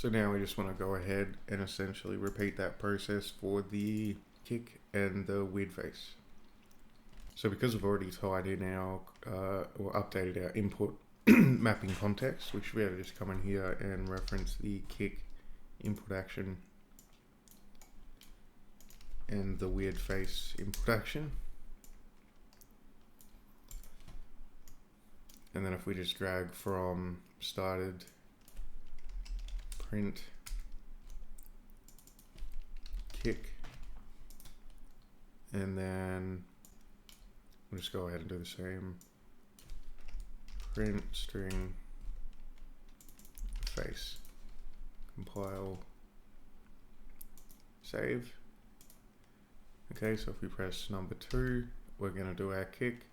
So now we just want to go ahead and essentially repeat that process for the kick and the weird face. So because we've already tied in our, or updated our input mapping context, we should be able to just come in here and reference the kick input action and the weird face input action. And then if we just drag from started, print, kick, and then we'll just go ahead and do the same. Print string face, compile, save. Okay, so if we press number 2, we're going to do our kick,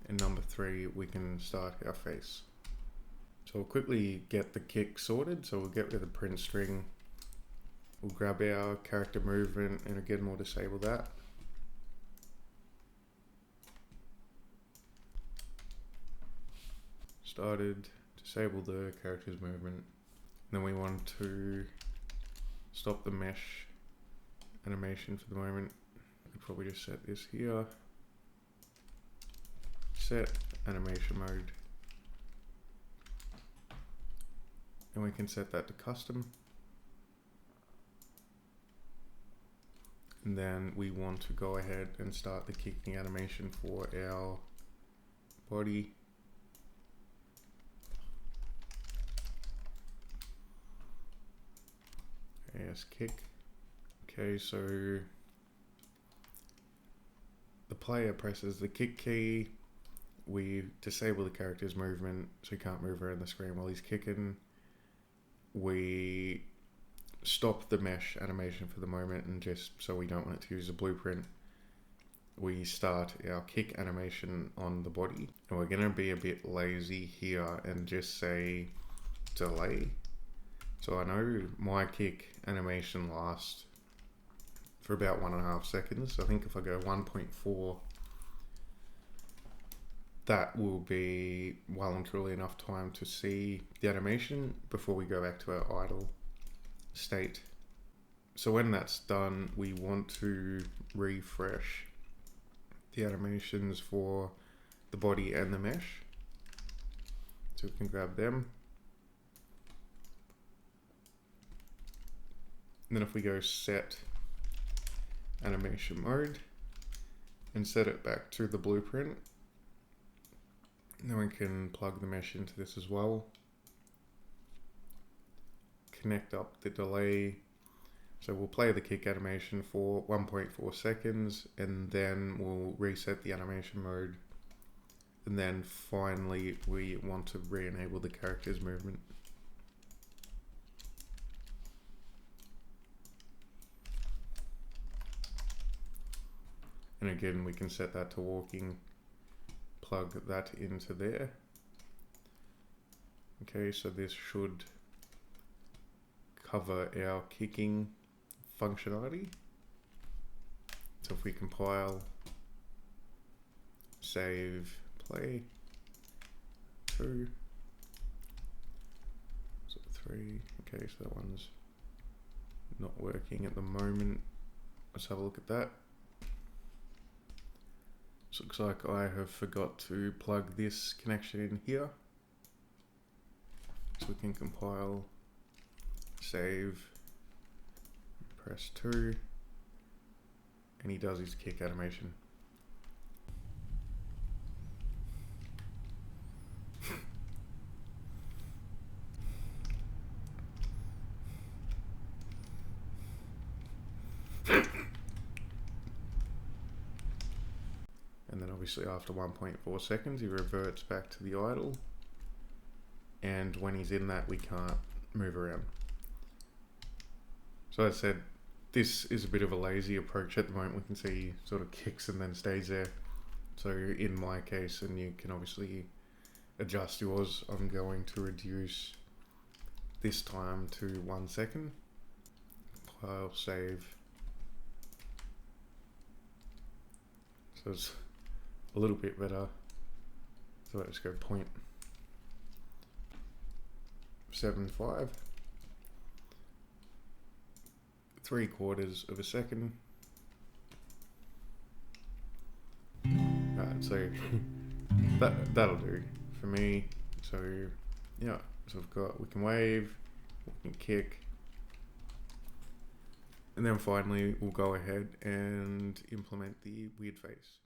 and number 3, we can start our face. So we'll quickly get the kick sorted. So we'll get rid of the print string. We'll grab our character movement, and again we'll disable that. Started, disable the character's movement. Then we want to stop the mesh animation for the moment. I'll probably just set this here. Set animation mode. And we can set that to custom. And then we want to go ahead and start the kicking animation for our body. As kick. Okay, so the player presses the kick key. We disable the character's movement so he can't move around the screen while he's kicking. We stop the mesh animation for the moment, and just so we don't want it to use a blueprint, we start our kick animation on the body. And we're going to be a bit lazy here and just say delay. So I know my kick animation lasts for about 1.5 seconds. I think if I go 1.4, that will be well and truly enough time to see the animation before we go back to our idle state. So when that's done, we want to refresh the animations for the body and the mesh. So we can grab them. And then if we go set animation mode and set it back to the blueprint, then we can plug the mesh into this as well. Connect up the delay. So we'll play the kick animation for 1.4 seconds, and then we'll reset the animation mode. And then finally, we want to re-enable the character's movement. And again, we can set that to walking, plug that into there. Okay, so this should cover our kicking functionality. So if we compile, save, play, 2, so 3, okay, so that one's not working at the moment. Let's have a look at that. So looks like I have forgot to plug this connection in here. So we can compile, save, press 2, and he does his kick animation. And then obviously after 1.4 seconds, he reverts back to the idle. And when he's in that, we can't move around. So as I said, this is a bit of a lazy approach at the moment. We can see he sort of kicks and then stays there. So in my case, and you can obviously adjust yours, I'm going to reduce this time to 1 second. Compile, save. So it's a little bit better. So let's go 0.75. 3/4 of a second. Alright, so that'll do for me. So yeah, so we can wave, we can kick, and then finally we'll go ahead and implement the weird face.